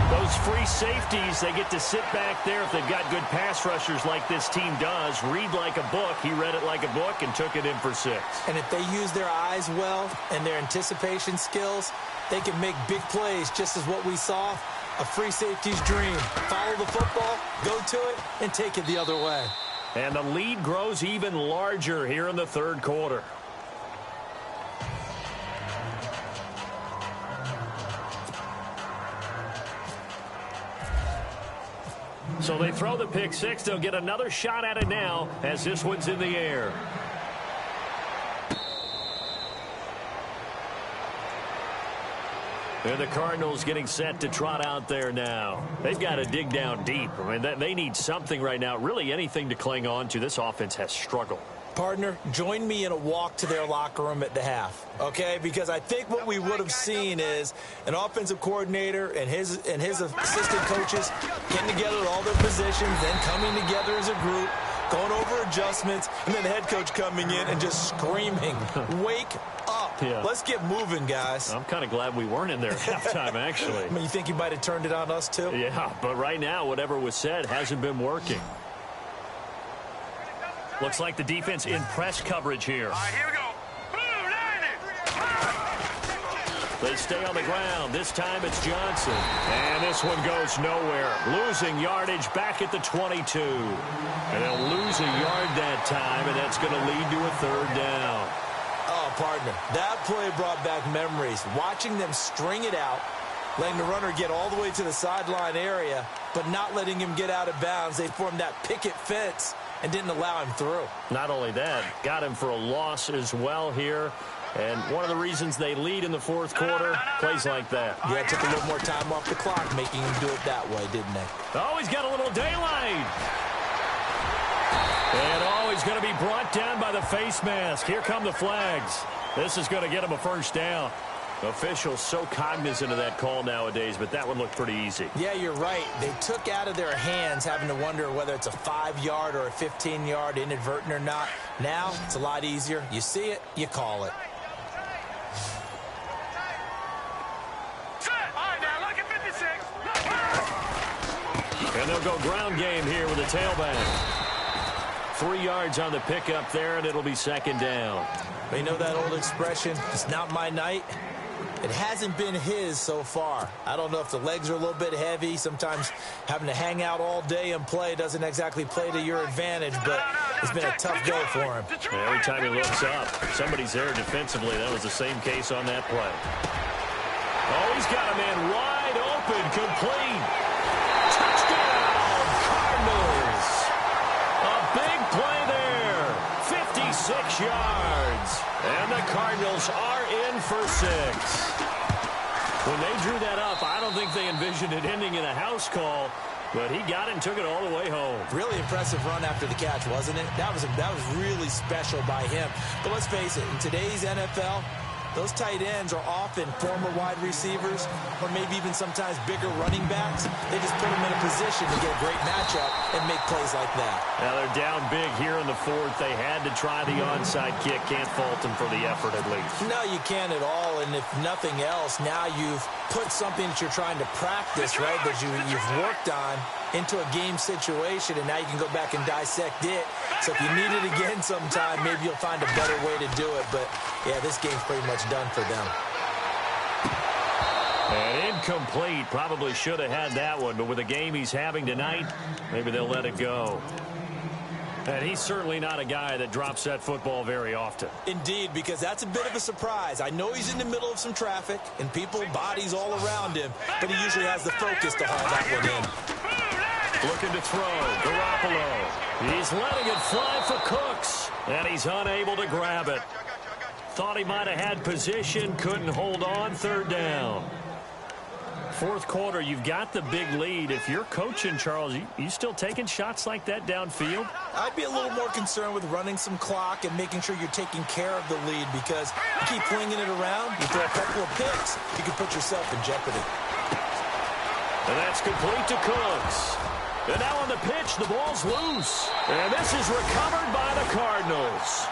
Those free safeties, they get to sit back there if they've got good pass rushers like this team does. Read like a book. He read it like a book and took it in for 6. And if they use their eyes well and their anticipation skills, they can make big plays, just as what we saw. A free safety's dream. Follow the football, go to it, and take it the other way. And the lead grows even larger here in the third quarter. So they throw the pick 6. They'll get another shot at it now as this one's in the air. And the Cardinals getting set to trot out there now. They've got to dig down deep. I mean, they need something right now, really anything to cling on to. This offense has struggled. Partner, join me in a walk to their locker room at the half, okay? Because I think what we would have seen is an offensive coordinator and his assistant coaches getting together at all their positions, then coming together as a group, going over adjustments, and then the head coach coming in and just screaming, wake up. Yeah. Let's get moving, guys. I'm kind of glad we weren't in there at halftime, actually. I mean, you think he might have turned it on us, too? Yeah, but right now, whatever was said hasn't been working. Looks like the defense in press coverage here. All right, here we go. They stay on the ground. This time it's Johnson. And this one goes nowhere. Losing yardage back at the 22. And they'll lose a yard that time, and that's going to lead to a third down. Oh, partner, that play brought back memories. Watching them string it out, letting the runner get all the way to the sideline area, but not letting him get out of bounds. They formed that picket fence and didn't allow him through. Not only that, got him for a loss as well here. And one of the reasons they lead in the fourth quarter, plays like that. Yeah, it took a little more time off the clock, making him do it that way, didn't they? Oh, he's got a little daylight. And oh, he's going to be brought down by the face mask. Here come the flags. This is going to get him a first down. Officials so cognizant of that call nowadays, but that one looked pretty easy. Yeah, you're right. They took out of their hands having to wonder whether it's a 5-yard or a 15-yard, inadvertent or not. Now, it's a lot easier. You see it, you call it. And they'll go ground game here with a tailback. 3 yards on the pickup there, and it'll be second down. You know that old expression, it's not my night? It hasn't been his so far. I don't know if the legs are a little bit heavy. Sometimes having to hang out all day and play doesn't exactly play to your advantage, but it's been a tough day for him. Every time he looks up, somebody's there defensively. That was the same case on that play. Oh, he's got a man wide open, complete. Touchdown, Cardinals. A big play there. 56 yards. And the Cardinals are in for 6. When they drew that up, I don't think they envisioned it ending in a house call, but he got it and took it all the way home. Really impressive run after the catch, wasn't it? That was really special by him. But let's face it, in today's NFL, those tight ends are often former wide receivers or maybe even sometimes bigger running backs. They just put them in a position to get a great matchup and make plays like that. Now they're down big here in the fourth. They had to try the onside kick. Can't fault them for the effort at least. No, you can't at all. And if nothing else, now you've put something that you're trying to practice, right, that you've worked on into a game situation, and now you can go back and dissect it. So if you need it again sometime, maybe you'll find a better way to do it. But, yeah, this game's pretty much done for them. And incomplete. Probably should have had that one, but with the game he's having tonight, maybe they'll let it go. And he's certainly not a guy that drops that football very often. Indeed, because that's a bit of a surprise. I know he's in the middle of some traffic and people, bodies all around him, but he usually has the focus to haul that one in. Looking to throw. Garoppolo. He's letting it fly for Cooks, and he's unable to grab it. Thought he might have had position, couldn't hold on, third down. Fourth quarter, you've got the big lead. If you're coaching, Charles, you still taking shots like that downfield? I'd be a little more concerned with running some clock and making sure you're taking care of the lead, because you keep flinging it around, you throw a couple of picks, you can put yourself in jeopardy. And that's complete to Cooks. And now on the pitch, the ball's loose. And this is recovered by the Cardinals.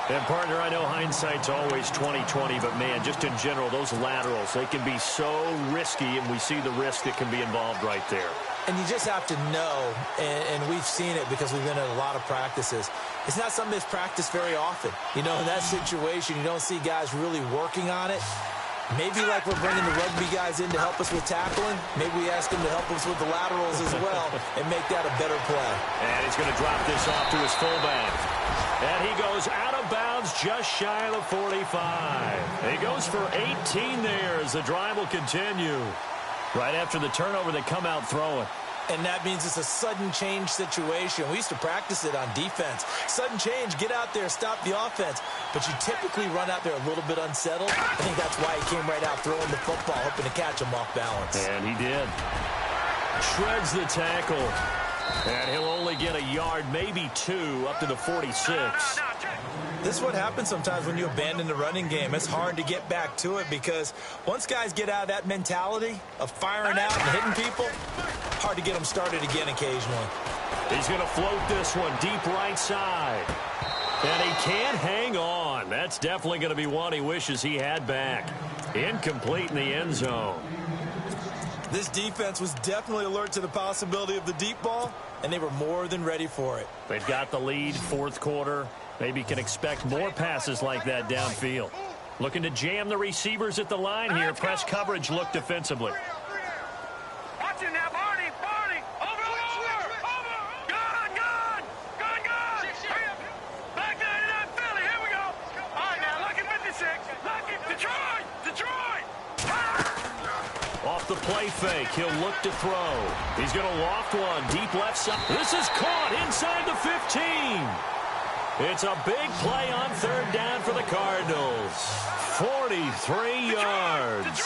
And, partner, I know hindsight's always 20/20, but, man, just in general, those laterals, they can be so risky, and we see the risk that can be involved right there. And you just have to know, and we've seen it because we've been in a lot of practices, it's not something that's practiced very often. You know, in that situation, you don't see guys really working on it. Maybe like we're bringing the rugby guys in to help us with tackling, maybe we ask them to help us with the laterals as well and make that a better play. And he's going to drop this off to his fullback. And he goes out of bounds just shy of the 45. He goes for 18 there as the drive will continue. Right after the turnover, they come out throwing. And that means it's a sudden change situation. We used to practice it on defense. Sudden change, get out there, stop the offense. But you typically run out there a little bit unsettled. I think that's why he came right out throwing the football, hoping to catch him off balance. And he did. Shreds the tackle. And he'll only get a yard, maybe two, up to the 46. This is what happens sometimes when you abandon the running game. It's hard to get back to it because once guys get out of that mentality of firing out and hitting people, hard to get them started again occasionally. He's going to float this one deep right side. And he can't hang on. That's definitely going to be one he wishes he had back. Incomplete in the end zone. This defense was definitely alert to the possibility of the deep ball, and they were more than ready for it. They've got the lead, fourth quarter. Maybe can expect more passes like that downfield. Looking to jam the receivers at the line here. Press coverage look defensively. Watch it now, Barney. Over. Gun. Back there to that Philly. Here we go. All right, now, lucky 56. Lucky. Detroit. Off the play fake, he'll look to throw. He's going to loft one deep left side. This is caught inside the 15. It's a big play on third down for the Cardinals. 43 yards.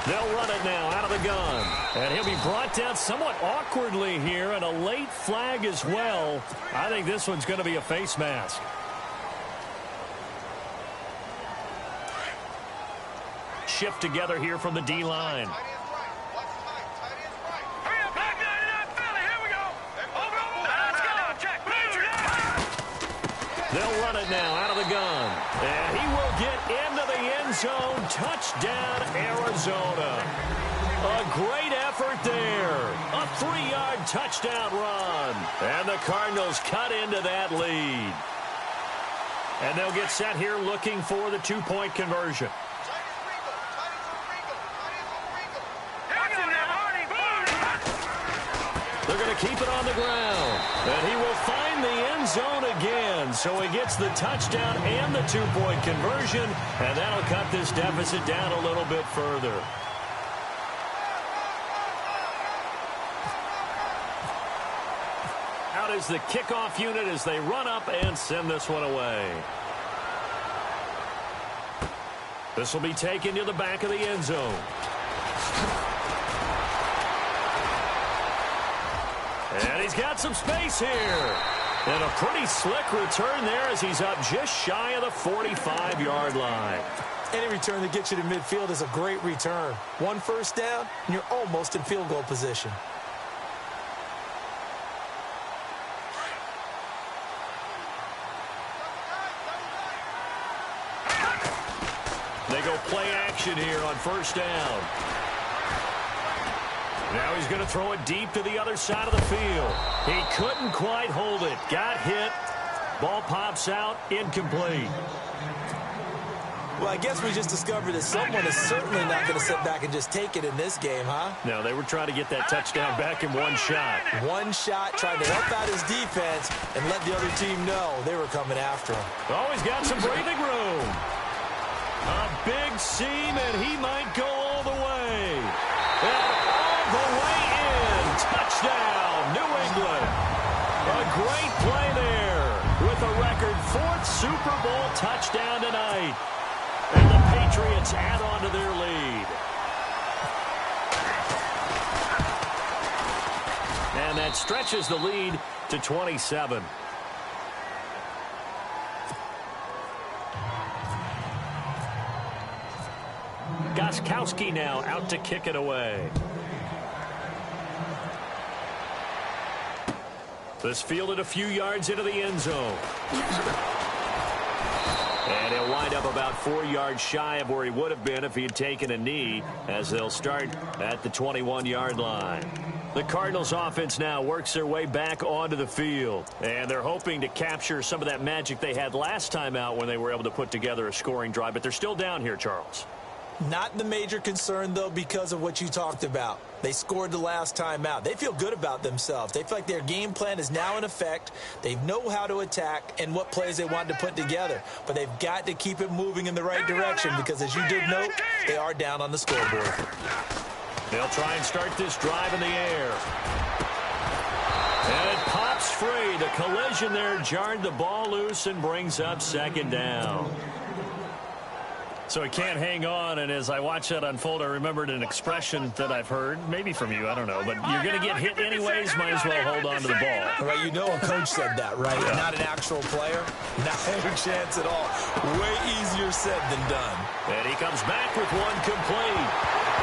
They'll run it now out of the gun. And he'll be brought down somewhat awkwardly here, and a late flag as well. I think this one's going to be a face mask. Shift together here from the D-line. They'll run it now out of the gun. And he will get into the end zone. Touchdown, Arizona. A great effort there. A 3-yard touchdown run. And the Cardinals cut into that lead. And they'll get set here looking for the two-point conversion. They're going to keep it on the ground. And he will find the end zone again. So he gets the touchdown and the two-point conversion. And that'll cut this deficit down a little bit further. Out is the kickoff unit as they run up and send this one away. This will be taken to the back of the end zone. And he's got some space here. And a pretty slick return there as he's up just shy of the 45-yard line. Any return that gets you to midfield is a great return. One first down, and you're almost in field goal position. They go play action here on first down. Now he's going to throw it deep to the other side of the field. He couldn't quite hold it. Got hit. Ball pops out. Incomplete. Well, I guess we just discovered that someone is certainly not going to sit back and just take it in this game, huh? No, they were trying to get that touchdown back in one shot. One shot, trying to help out his defense and let the other team know they were coming after him. Oh, he's got some breathing room. A big seam, and he might go all the way. And all the way in. Touchdown, New England. A great play there with a record 4th Super Bowl touchdown tonight. Patriots add on to their lead. And that stretches the lead to 27. Gostkowski now out to kick it away. This fielded a few yards into the end zone. And he'll wind up about 4 yards shy of where he would have been if he had taken a knee, as they'll start at the 21-yard line. The Cardinals offense now works their way back onto the field. And they're hoping to capture some of that magic they had last time out when they were able to put together a scoring drive. But they're still down here, Charles. Not the major concern, though, because of what you talked about. They scored the last time out. They feel good about themselves. They feel like their game plan is now in effect. They know how to attack and what plays they want to put together. But they've got to keep it moving in the right direction because, as you did note, they are down on the scoreboard. They'll try and start this drive in the air. And it pops free. The collision there jarred the ball loose and brings up second down. So he can't hang on, and as I watch that unfold, I remembered an expression that I've heard, maybe from you, I don't know, but you're going to get hit anyways, might as well hold on to the ball. All right, you know a coach said that, right? Yeah. Not an actual player. Not a chance at all. Way easier said than done. And he comes back with one complete.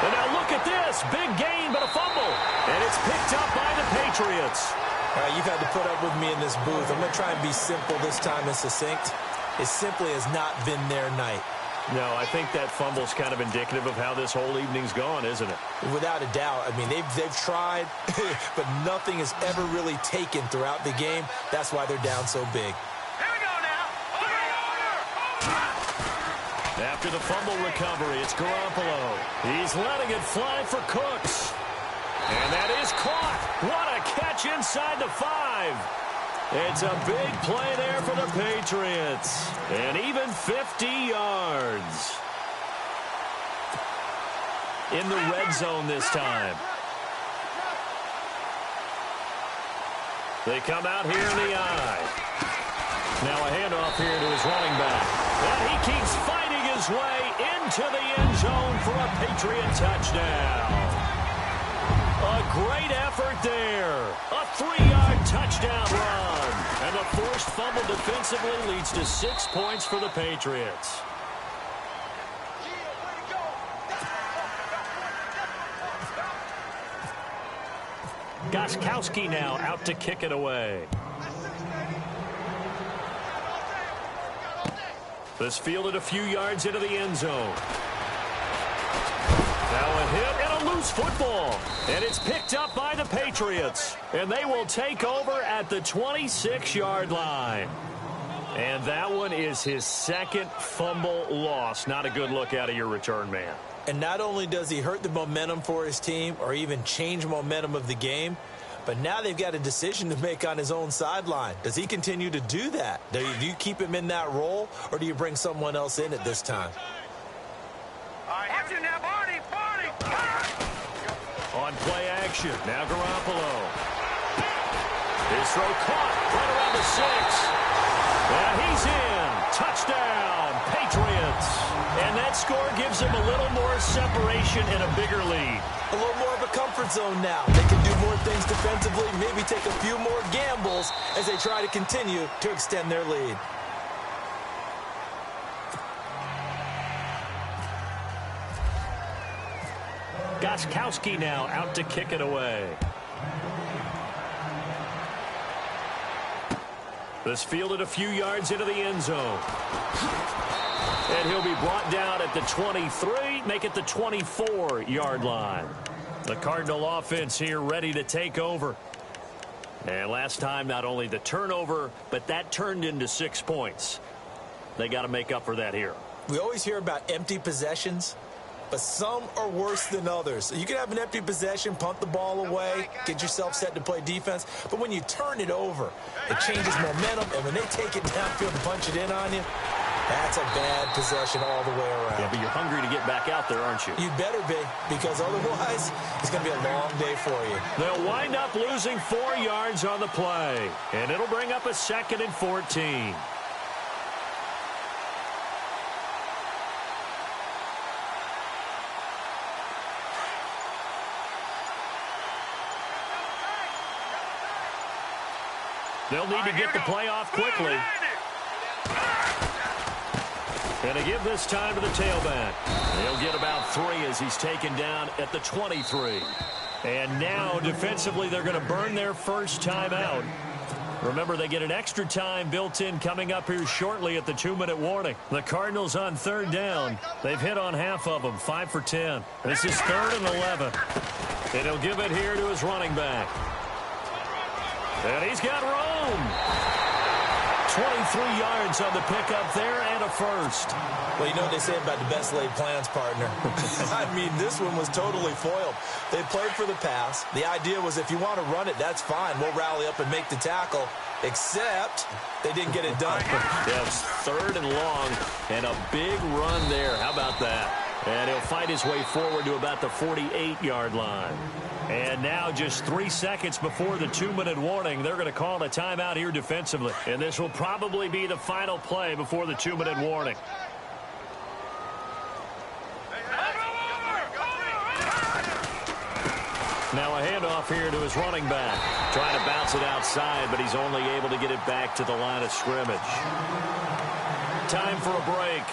And now look at this. Big gain, but a fumble. And it's picked up by the Patriots. All right, you've had to put up with me in this booth. I'm going to try and be simple this time and succinct. It simply has not been their night. No, I think that fumble's kind of indicative of how this whole evening's gone, isn't it? Without a doubt. I mean, they've tried, but nothing has ever really taken throughout the game. That's why they're down so big. Here we go now. Over. After the fumble recovery, it's Garoppolo. He's letting it fly for Cooks. And that is caught. What a catch inside the 5. It's a big play there for the Patriots. And even 50 yards. In the red zone this time. They come out here in the eye. Now a handoff here to his running back. And he keeps fighting his way into the end zone for a Patriot touchdown. A great effort there. A 3-yard touchdown run. And the forced fumble defensively leads to 6 points for the Patriots. Gostkowski now out to kick it away. This fielded a few yards into the end zone. Now a hit and a loose football. And it's picked up by the Patriots. And they will take over at the 26-yard line. And that one is his second fumble loss. Not a good look out of your return man. And not only does he hurt the momentum for his team or even change momentum of the game, but now they've got a decision to make on his own sideline. Does he continue to do that? Do you keep him in that role, or do you bring someone else in at this time? Watch it now, Barney. On play action, now Garoppolo. His throw caught right around the 6. And he's in. Touchdown, Patriots. And that score gives them a little more separation and a bigger lead. A little more of a comfort zone now. They can do more things defensively, maybe take a few more gambles as they try to continue to extend their lead. Gostkowski now out to kick it away. This fielded a few yards into the end zone. And he'll be brought down at the 23, make it the 24-yard line. The Cardinal offense here ready to take over. And last time, not only the turnover, but that turned into 6 points. They got to make up for that here. We always hear about empty possessions, but some are worse than others. You can have an empty possession, punt the ball away, get yourself set to play defense, but when you turn it over, it changes momentum, and when they take it downfield and punch it in on you, that's a bad possession all the way around. Yeah, but you're hungry to get back out there, aren't you? You better be, because otherwise, it's going to be a long day for you. They'll wind up losing 4 yards on the play, and it'll bring up a 2nd and 14. They'll need to get the play off quickly. And to give this time to the tailback. He'll get about 3 as he's taken down at the 23. And now, defensively, they're going to burn their first timeout. Remember, they get an extra time built in coming up here shortly at the 2-minute warning. The Cardinals on 3rd down. They've hit on half of them, 5 for 10. This is 3rd and 11. And he'll give it here to his running back. And he's got room. 23 yards on the pickup there and a first. Well, you know what they say about the best laid plans, partner. I mean, this one was totally foiled. They played for the pass. The idea was if you want to run it, that's fine. We'll rally up and make the tackle. Except they didn't get it done. Yeah, it's 3rd and long and a big run there. How about that? And he'll fight his way forward to about the 48-yard line. And now just 3 seconds before the 2-minute warning, they're going to call a timeout here defensively. And this will probably be the final play before the 2-minute warning. Now a handoff here to his running back. Trying to bounce it outside, but he's only able to get it back to the line of scrimmage. Time for a break.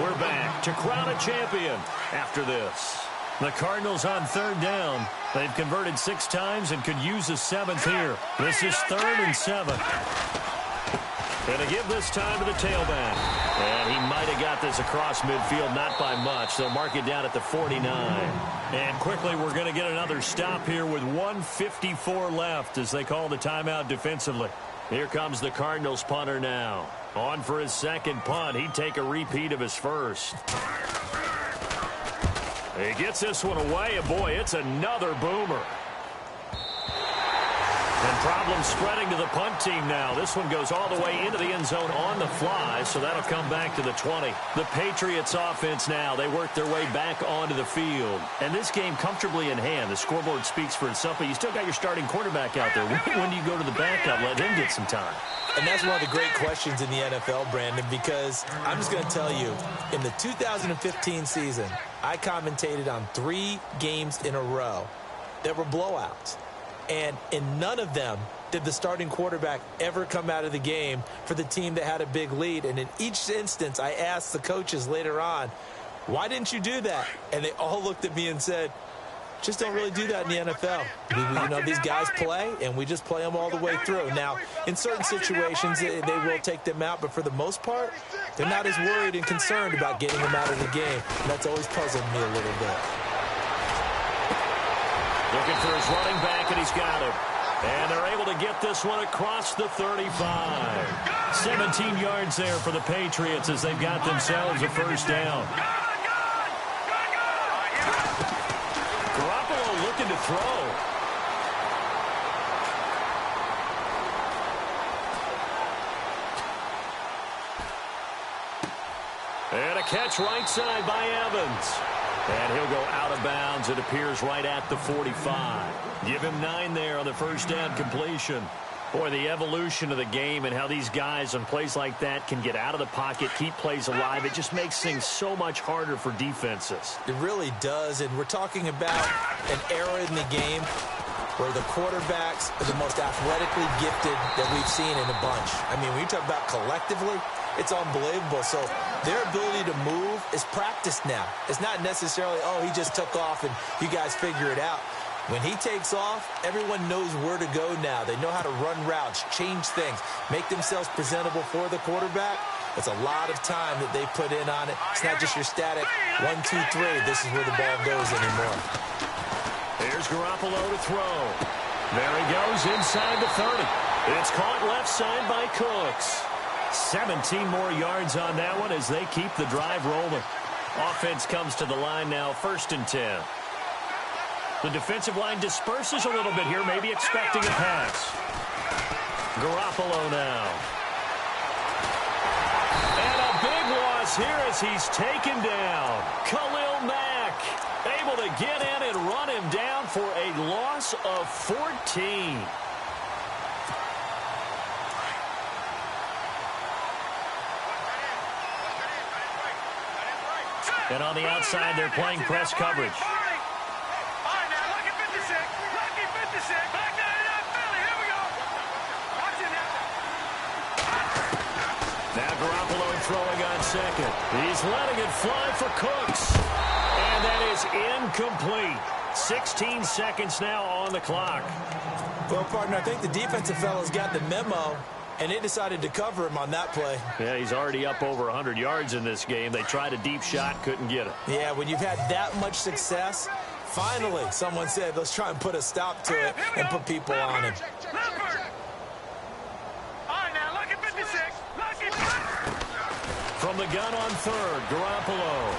We're back to crown a champion after this. The Cardinals on 3rd down. They've converted 6 times and could use a 7th here. This is 3rd and 7. And to give this time to the tailback. And he might have got this across midfield, not by much. They'll mark it down at the 49. And quickly, we're going to get another stop here with 1:54 left as they call the timeout defensively. Here comes the Cardinals punter now. On for his second punt. He'd take a repeat of his first. He gets this one away, and boy, it's another boomer. And problems spreading to the punt team now. This one goes all the way into the end zone on the fly, so that'll come back to the 20. The Patriots offense now, they work their way back onto the field. And this game comfortably in hand. The scoreboard speaks for itself, but you still got your starting quarterback out there. When do you go to the backup? Let him get some time. And that's one of the great questions in the NFL, Brandon, because I'm just going to tell you, in the 2015 season, I commentated on 3 games in a row that were blowouts. And in none of them did the starting quarterback ever come out of the game for the team that had a big lead. And in each instance, I asked the coaches later on, why didn't you do that? And they all looked at me and said, just don't really do that in the NFL. You know, these guys play, and we just play them all the way through. Now, in certain situations, they will take them out, but for the most part, they're not as worried and concerned about getting them out of the game. And that's always puzzled me a little bit. Looking for his running back, and he's got him. And they're able to get this one across the 35. 17 yards there for the Patriots as they've got themselves a first down. Garoppolo looking to throw. And a catch right side by Evans. And he'll go out of bounds, it appears, right at the 45. Give him 9 there on the first down completion. Boy, the evolution of the game and how these guys on plays like that can get out of the pocket, keep plays alive, it just makes things so much harder for defenses. It really does, and we're talking about an era in the game where the quarterbacks are the most athletically gifted that we've seen in a bunch. I mean, when you talk about collectively, it's unbelievable. So their ability to move is practiced now. It's not necessarily, oh, he just took off and you guys figure it out. When he takes off, everyone knows where to go now. They know how to run routes, change things, make themselves presentable for the quarterback. It's a lot of time that they put in on it. It's not just your static 1, 2, 3. This is where the ball goes anymore. Here's Garoppolo to throw. There he goes inside the 30. It's caught left side by Cooks. 17 more yards on that one as they keep the drive rolling. Offense comes to the line now, 1st and 10. The defensive line disperses a little bit here, maybe expecting a pass. Garoppolo now. And a big loss here as he's taken down. Khalil Mack able to get in and run him down for a loss of 14. And on the outside, they're playing press coverage. Now Garoppolo throwing on second. He's letting it fly for Cooks. And that is incomplete. 16 seconds now on the clock. Well, partner, I think the defensive fellas got the memo, and they decided to cover him on that play. Yeah, he's already up over 100 yards in this game. They tried a deep shot, couldn't get it. Yeah, when you've had that much success, finally someone said, let's try and put a stop to it and put people on him. From the gun on third, Garoppolo.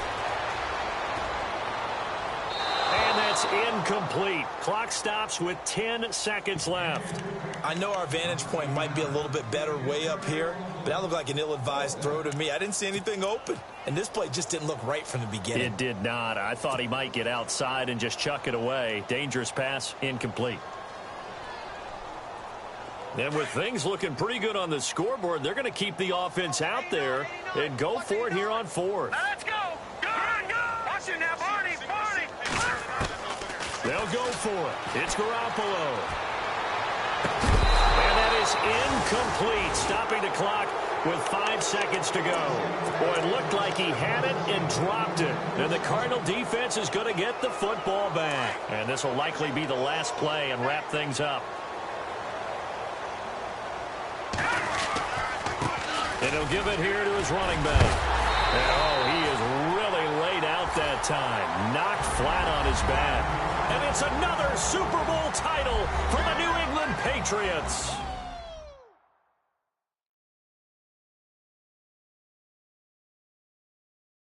And that's incomplete. Clock stops with 10 seconds left. I know our vantage point might be a little bit better way up here, but that looked like an ill-advised throw to me. I didn't see anything open, and this play just didn't look right from the beginning. It did not. I thought he might get outside and just chuck it away. Dangerous pass, incomplete. And with things looking pretty good on the scoreboard, they're going to keep the offense out there and go for it here on fourth. Let's go. Go. Watch it now, Barney. They'll go for it. It's Garoppolo. And that is incomplete, stopping the clock with 5 seconds to go. Boy, it looked like he had it and dropped it. And the Cardinal defense is going to get the football back. And this will likely be the last play and wrap things up. And he'll give it here to his running back. And, oh, he is really laid out that time. Knocked flat on his back. And it's another Super Bowl title for the New England Patriots.